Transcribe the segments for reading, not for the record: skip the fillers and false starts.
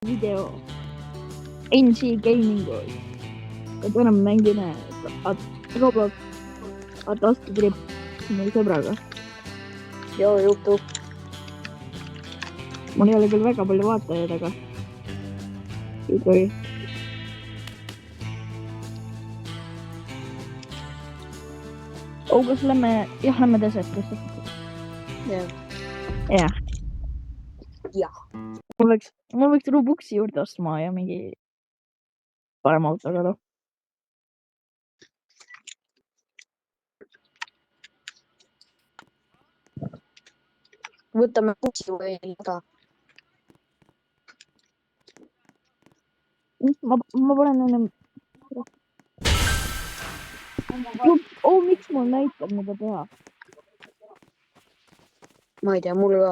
video NC Gaming'ul. ja täna me mängime Roblox Advanced Trip meie sõbraga. Joo, juhtub. Mul ei ole küll väga palju vaatajaid, aga ikkagi. Kas lähme, lähme desertisse. Jah. Jah. Mul võiks Robuxi juurde ostma ja mingi parem auto ka. Võtame bussi või ka. Ma panen enne... miks mul näitab, mida teha? Ma ei tea, mul ka.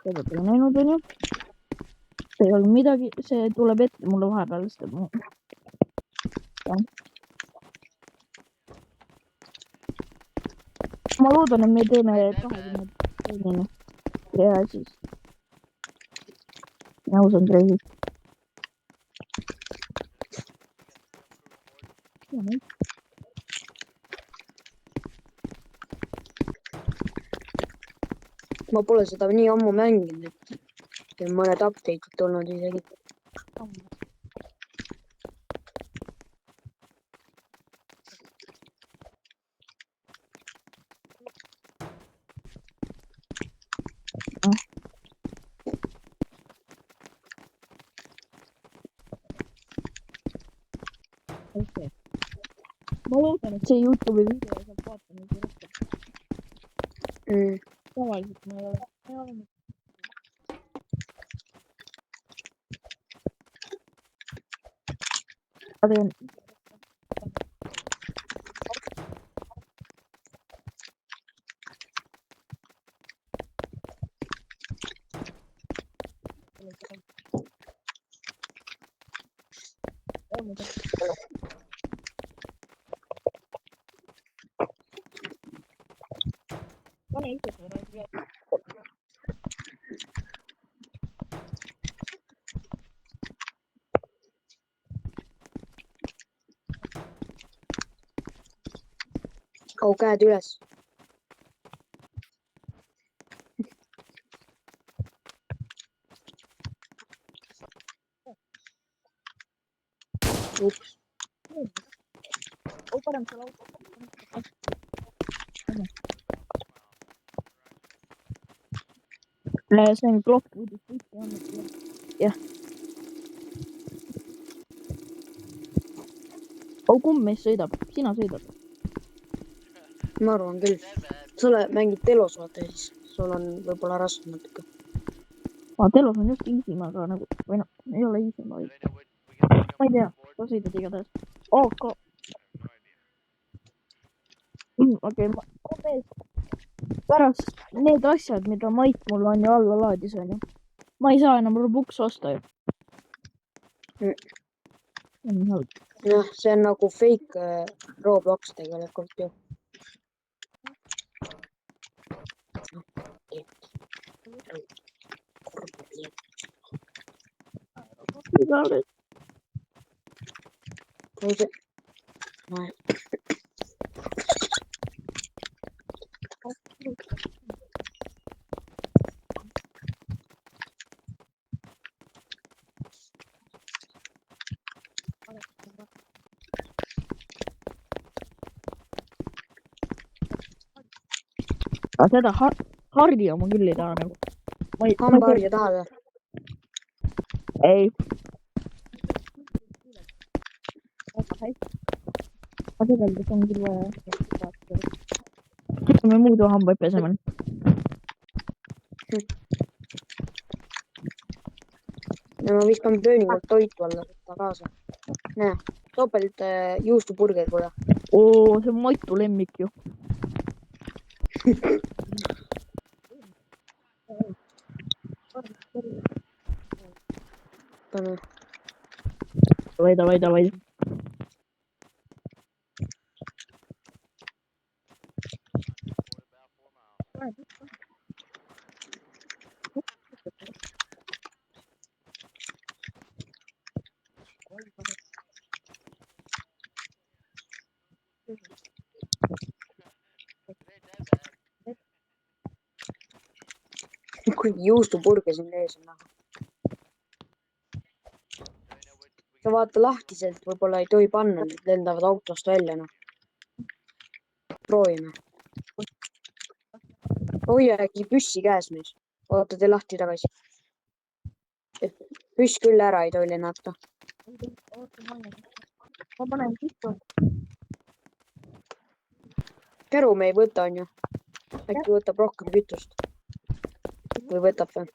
Seda pole näinud, on ju. See ei ole midagi, see tuleb ette mulle vahepeal. Ma loodan, et me teeme 20 ja siis nõus on kreisi. Ma pole seda nii ammu mänginud, et mõned update'id tulnud isegi. Okay. Ma loodan, et see YouTube'i video saab vaatama rohkem. Tavaliselt ma ei ole. Ma teen. Käed üles. Ups. Parem seal auto. See on klokk. Jah. Kumb meist sõidab? Sina sõidad? Ma arvan küll. Sulle mängid telos vaata ja siis sul on võib-olla rasv natuke. Telos on just easy, aga nagu, või noh, ei ole easy, ma ei tea, sa sõidad igatahes. Aga pärast need asjad, mida Mait mul on ju alla laadis, on ju. Ma ei saa enam Robux osta ju. Jah, see on nagu fake Roblox tegelikult ju. Seda hardia ma küll ei taha nagu. Hambaharja tahad või? Ei. Aga tegelikult on küll vaja. Me muidu hambaid peseme. Ja ma viskan pööningult toitu alla kaasa. Näe, topelt juustupurger kuule. See on Maitu lemmik ju. Davai. kuradi juustupurge siin ees on. sa vaata lahtiselt, võib-olla ei tohi panna, need lendavad autost välja. Proovime. hoia äkki püssi käes mees. oota, tee lahti tagasi. Püss küll ära ei tohi lennata. ma panen sisse. käru me ei võta, onju. äkki võtab rohkem kütust. või võtab või?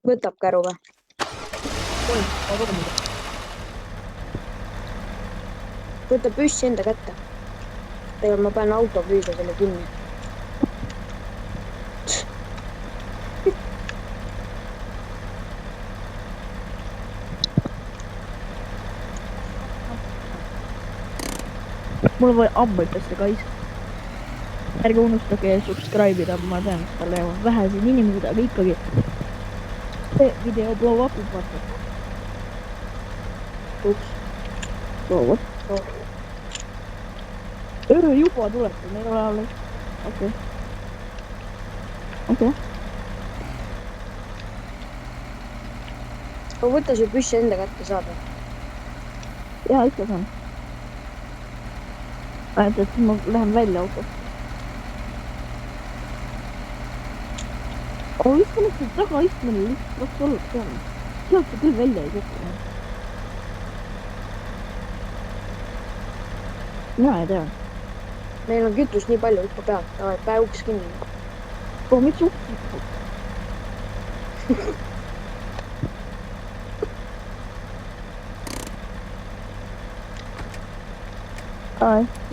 võtab käru või? võta püss enda kätte. tegelikult ma panen auto püüda selle kinni. mul on vaja hambaid pesta, guys. ärge unustage subscribe ida, ma tean, et tal jäävad vähesed inimesed, aga ikkagi. see video blow up'ib, vaata. ups. blow up. juba tulete, meil ei ole alles. okei. võta see püss enda kätte saada. jaa, ikka saan. ainult, et ma lähen välja autost. aga vist on ikka tagaistmine lihtsalt oleks olnud seal. sealt sa küll välja ei kuku. mina ei tea. meil on kütust nii palju ikka pealt, davai, päe uks kinni. miks uks ikka?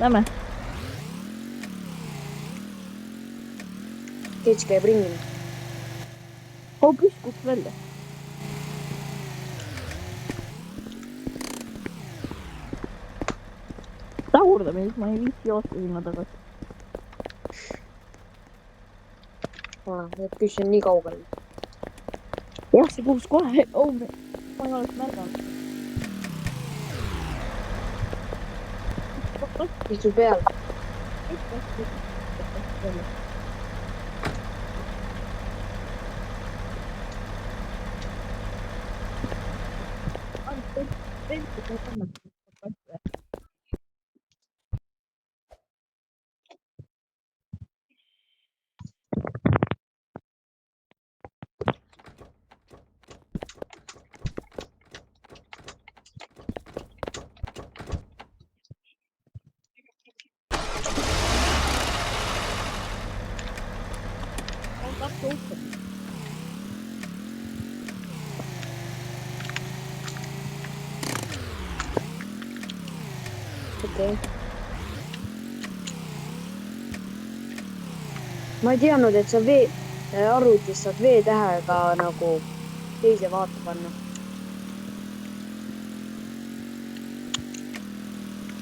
lähme. Keits käib ringi. püss kukkus välja. tagurdame, siis ma ei viitsi joosta sinna tagasi. Püss on nii kaugel. jah, see kukkus kohe. ma ei oleks märganud. istu peal. okei. ma ei teadnud, et sa arvutis saad V-tähega nagu teise vaate panna.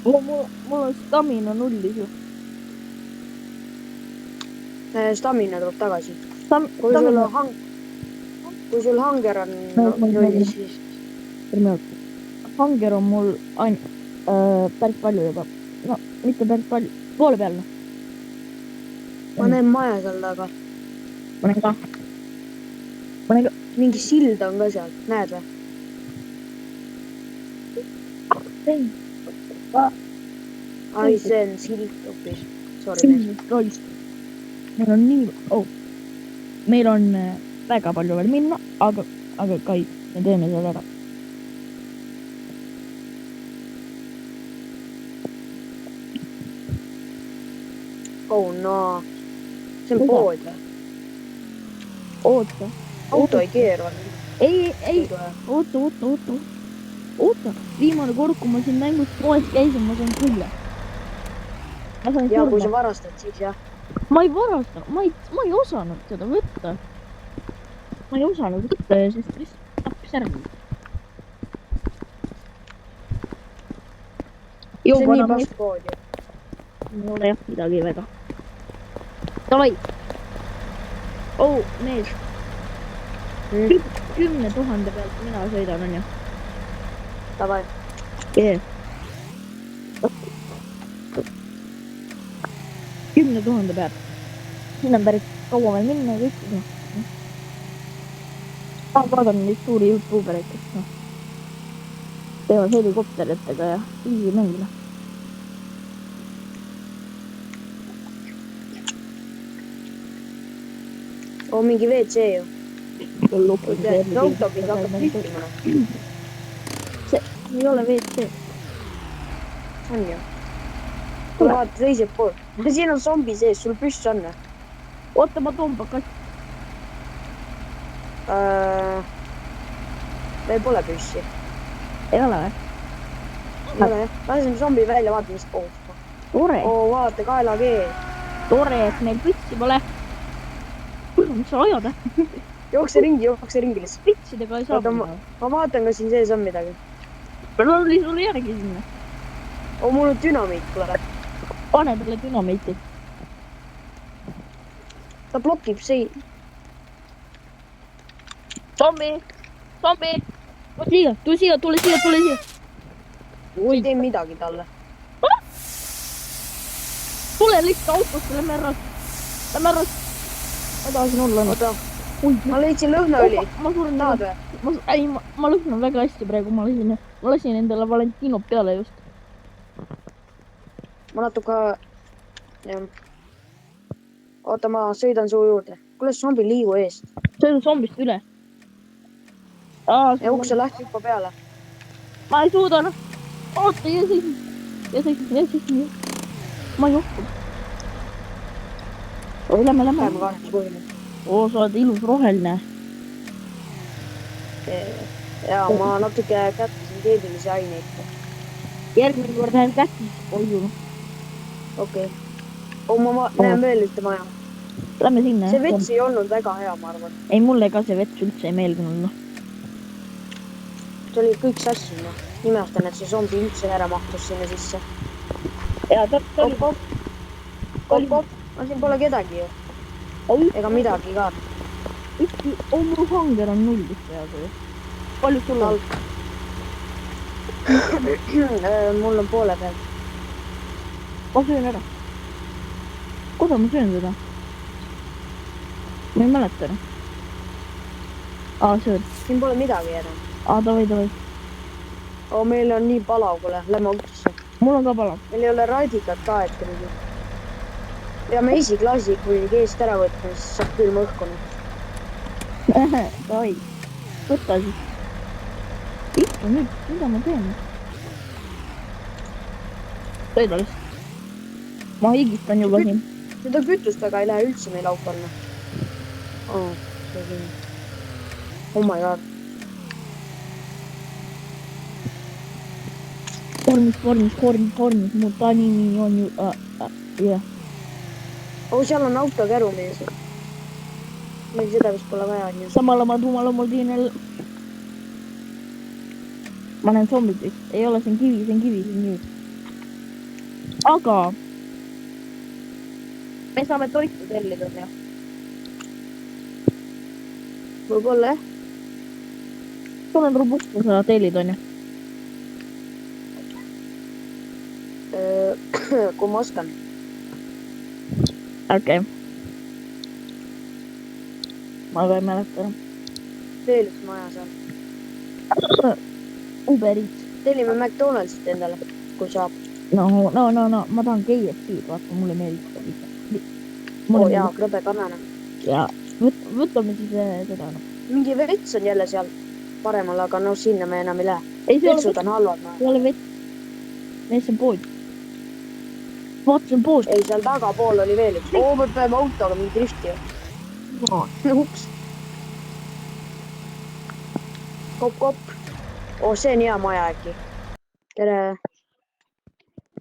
mul on stamina nullis ju. Stamina tuleb tagasi. Stamina. kui sul hanger on nullis, siis. hanger on mul päris palju juba. no mitte päris palju, poole peal. ma näen maja seal taga. panen ka. mingi sild on ka seal, näed või? ai, see on sild hoopis. meil on nii meil on väga palju veel minna, aga Kai, me teeme selle ära. oh no, see on pood või? oota. auto ei keeru. ei, oota. viimane kord, kui ma siin mängus poes käisin, ma sain külla. ja kui sa varastad, siis jah. ma ei varasta, ma ei osanud seda võtta. ma ei osanud võtta ja siis lihtsalt tappis ära. see on nii pask pood ju. ei ole jah midagi väga. Davai. Oh, mees. 10 000 pealt mina sõidan, on ju. Davai. Yeah. 10 000 pealt. Siin on päris kaua veel minna ja kõik. Ma vaatan neid suuri YouTubereid, kes teevad helikopteritega ja easy mängida. On mingi WC ju. See autobis hakkab püstima. See ei ole WC. On ju. Tule vaata teiselt poolt. Siin on zombi sees, sul püss on või? Oota, ma toon pakast. Meil pole püssi. Ei ole või? Ei ole jah. Laseme zombi välja, vaata mis kohust. Tore. Vaata, kaelakee. Tore, et meil püssi pole. Mis sa ajad? Jookse ringi lihtsalt. Pitsidega ei saa. Ma vaatan, kas siin sees on midagi. No oli sulle järgi sinna. Mul on dünamiit tuleb. Pane talle dünamiiti. Ta blokib Zombi! Tule siia! Ma ei tee midagi talle. Tule lihtsalt autosse, lähme ära. Ma tahasin olla. Oota, ma leidsin lõhnaõli. Ma suren tahad või? Ma lõhnan väga hästi praegu, ma lasin endale Valentinot peale just. Ma natuke... Oota, ma sõidan su juurde. Kuule, zombi liigu eest. Sõidu zombist üle. Ja ukse lahti hüppa peale. Ma ei suuda. Oota, ja seisin. Ma ei juhtu. Lähme. Oo, sa oled ilus roheline. Ja ma natuke kättisin keemilisi aineid. Järgmine kord lähen kättis. Okei. Ma näen veel ühte maja. Lähme sinna. See vets ei olnud väga hea, ma arvan. Ei, mulle ka see vets üldse ei meeldinud. See oli kõik sassi. Nimestan, et see zombi üldse ära mahtus sinna sisse. Ja ta oli... Kopp. Siin pole kedagi ju. Ega midagi ka. Mul hanger on nullist peaaegu. Palju sul on? Mul on poole peal. Ma söön ära. Kuda ma söön seda? Ma ei mäleta ära. Söön. Siin pole midagi enam. Davai. Meil on nii palav, kuule. Lähme autosse. Mul on ka palav. Meil ei ole radikat ka hetkel. Peame esiklaasi, kui keest ära võtma, siis saab külma õhkuna. Davai. Võtta siis. Istu nüüd, mida ma teen? Sõida lihtsalt. Ma higistan juba siin. Seda kütust väga ei lähe üldse meil autole. Oh my god. Hormis. Mu ta nimi on ju... jah. Seal on autokäru mees. Meil seda vist pole vaja. Samalla ma teen... Ma näen zombid vist. Ei ole, see on kivi. Aga... Me saame toitu tellida, jah. Võib-olla, jah. Sul on robustne seda tellida, on ju? Kui ma oskan. Okei. Ma ka ei mäleta enam. Veel üks maja seal. Uber Eats. Tellime McDonaldsit endale, kui saab. No, ma tahan KFC-d, vaata, mulle meeldib. Jaa, krõbe kanane. Ja, võtame siis seda. Mingi vets on jälle seal paremal, aga no sinna me enam ei lähe. Vetsud on halvad. See ei ole vets. Neis on pood. Vaatasin pood. Ei, seal tagapool oli veel üks. Me peame autoga mingi drifti. Ups. Kopp. See on hea maja äkki. Tere.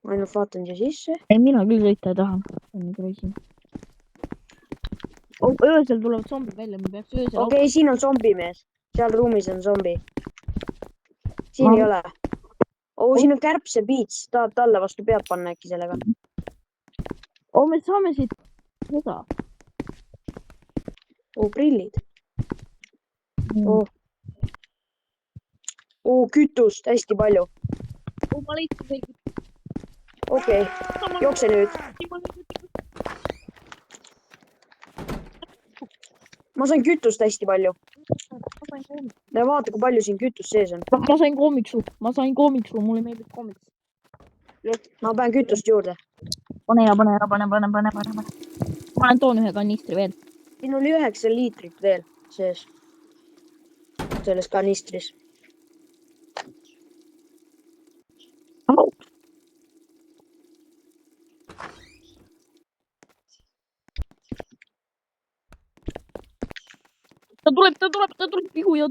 Ma ainult vaatan siia sisse. Ei, mina küll sõita ei taha. Öösel tulevad zombid välja, me peaks öösel... Okei, siin on zombimees. Seal ruumis on zombi. Siin ei ole. Siin on kärbsepiits. Tahad talle vastu pead panna äkki sellega? me saame siit seda. prillid. Kütust hästi palju. Ma leidsin veel. Okei, jookse nüüd. Ma sain kütust hästi palju. Ja vaata, kui palju siin kütust sees on. Ma sain koomiksu, mulle meeldib koomiks. Ma panen kütust juurde. Pane. Ma toon ühe kanistri veel. Siin oli 9 liitrit veel sees. Selles kanistris. Ta tuleb, pihuja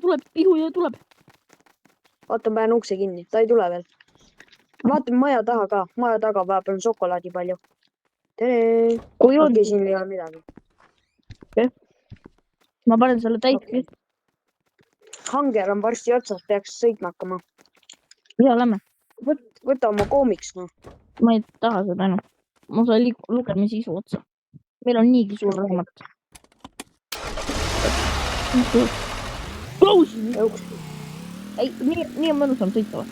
tuleb. Vaata, ma panen ukse kinni, ta ei tule veel. Vaatame maja taha ka, maja taga vahepeal on šokolaadi palju. Tere! Okei, siin ei ole midagi. Ma panen selle täis. Hanger on varsti otsas, peaks sõitma hakkama. Ja, lähme. Võta oma koomiks, noh. Ma ei taha seda enam. Ma sain lugemissisu otsa. Meil on niigi suur raamat. Ei, nii on mõnusam sõita.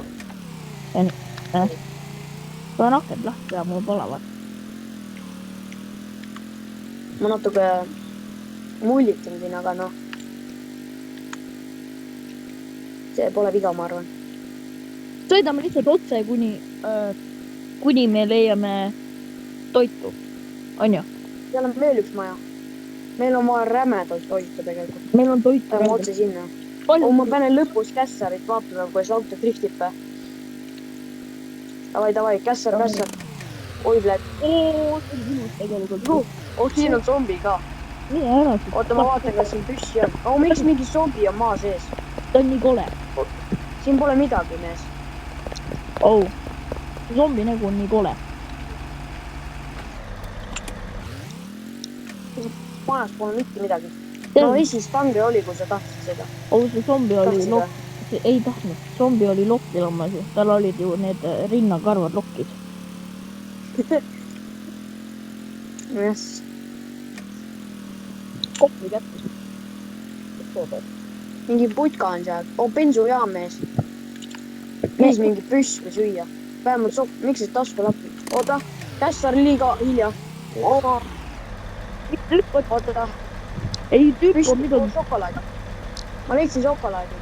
Panen akent lahti ja mul palavad. Ma natuke mullitan siin, aga noh. See pole viga, ma arvan. Sõidame lihtsalt otse, kuni me leiame toitu. On ju? Seal on veel üks maja. Meil on vaja rämedalt toitu tegelikult. Meil on toitu. Lähme otse sinna. Ma panen lõpus kässarit, vaatame, kuidas auto driftib. Davai, kässar. Oi, bled. See on ilus tegelikult. Siin on zombi ka. Mine ära. Oota, ma vaatan, kas siin püssi on. Miks mingi zombi on maa sees? Ta on nii kole. Siin pole midagi, mees. Zombi nägu on nii kole. Majas pole mitte midagi. No esistangri oli, kui sa tahtsid seda. See zombi oli ei tahtnud. Zombi oli lokkilammas ju. Tal olid ju need rinnakarvad lokkid. Yes. Koppi kätte. Mingi putka on seal. Bensujaam, mees. Mees mingi püss või süüa. Vähemalt sopp. Miks see tasku lappi? Oota, kässar liiga hilja. Oota. Ei tüüp on midagi. Šokolaadi. Ma leidsin šokolaadi.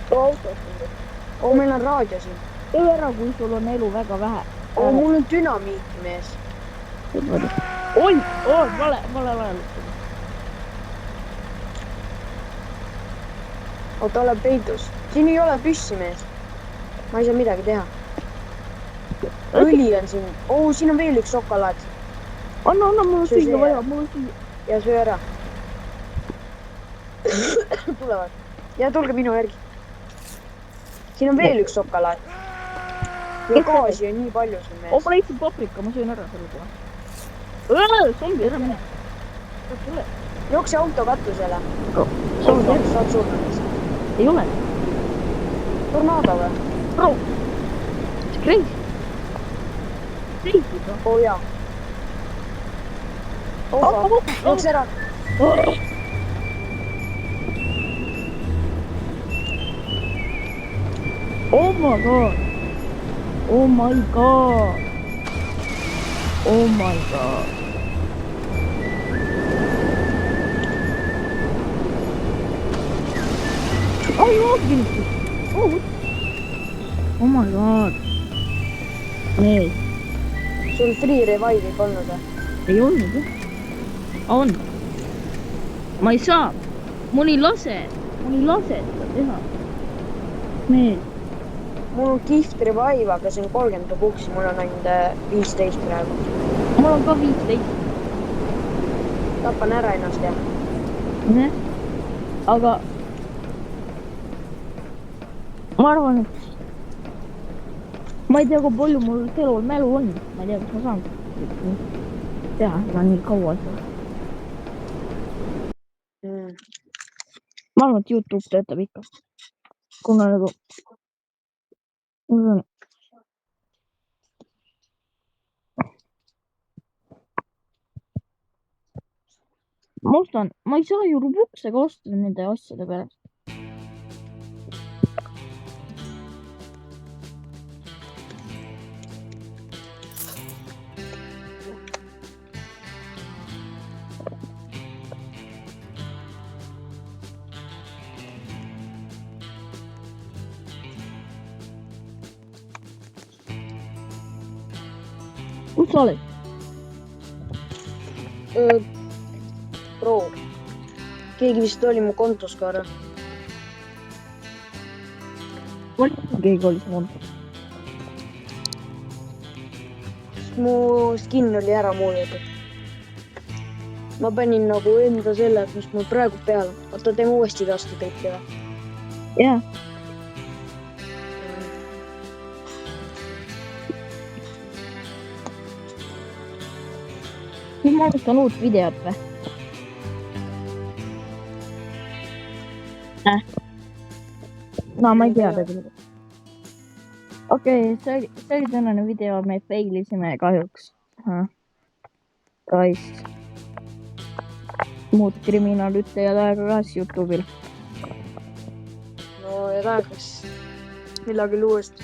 Meil on raadio siin. Tee ära, kui sul on elu väga vähe. Mul on dünamiiti, mees. Oi, vale. Oota, ole peidus. Siin ei ole püssi, mees. Ma ei saa midagi teha. Õli on siin. Siin on veel üks šokolaad. Anna, mul on süüa vaja, Ja söö ära. Tulevad. Ja tulge minu järgi. Siin on veel üks šokolaad. Ja gaasi on nii palju siin, mees. Ma leidsin paprika, ma söön ära selle kohe. Zombi, ära mine. Jookse auto katusele. Saad surnud. Ei ole. Tornado või? Bro. It's crazy. Jaa. Jooks ära. Oh my god. Oh my god. Nee. Sul free revive'i polnud või? Ei olnud jah. On. Ma ei saa. Mul ei lase seda teha. Meel. Mul on gift revive, aga see on 30 buksi, mul on ainult 15 praegu. Mul on ka 15. Tapan ära ennast ja. Aga ma arvan, et ma ei tea, kui palju mul telul mälu on. Ma ei tea, kas ma saan teha seda nii kaua. Ma arvan, et YouTube töötab ikka. Kuna nagu ma ostan, ma ei saa ju Robuxega osta nende asjade pärast. kus sa oled? Bro, keegi vist oli mu kontos ka ära. keegi oli see mul. Mu skin oli ära muudetud. Ma panin nagu enda selle, mis mul praegu peal on. Oota, teeme uuesti taastetõike või? jah. nüüd ma alustan uut videot või? no ma ei tea tegelikult. okei, see oli tänane video, me failisime kahjuks. Guys. muud kriminaalütlejad aeg-ajalt Youtube'il. No ja tahetakse millalgi uuesti.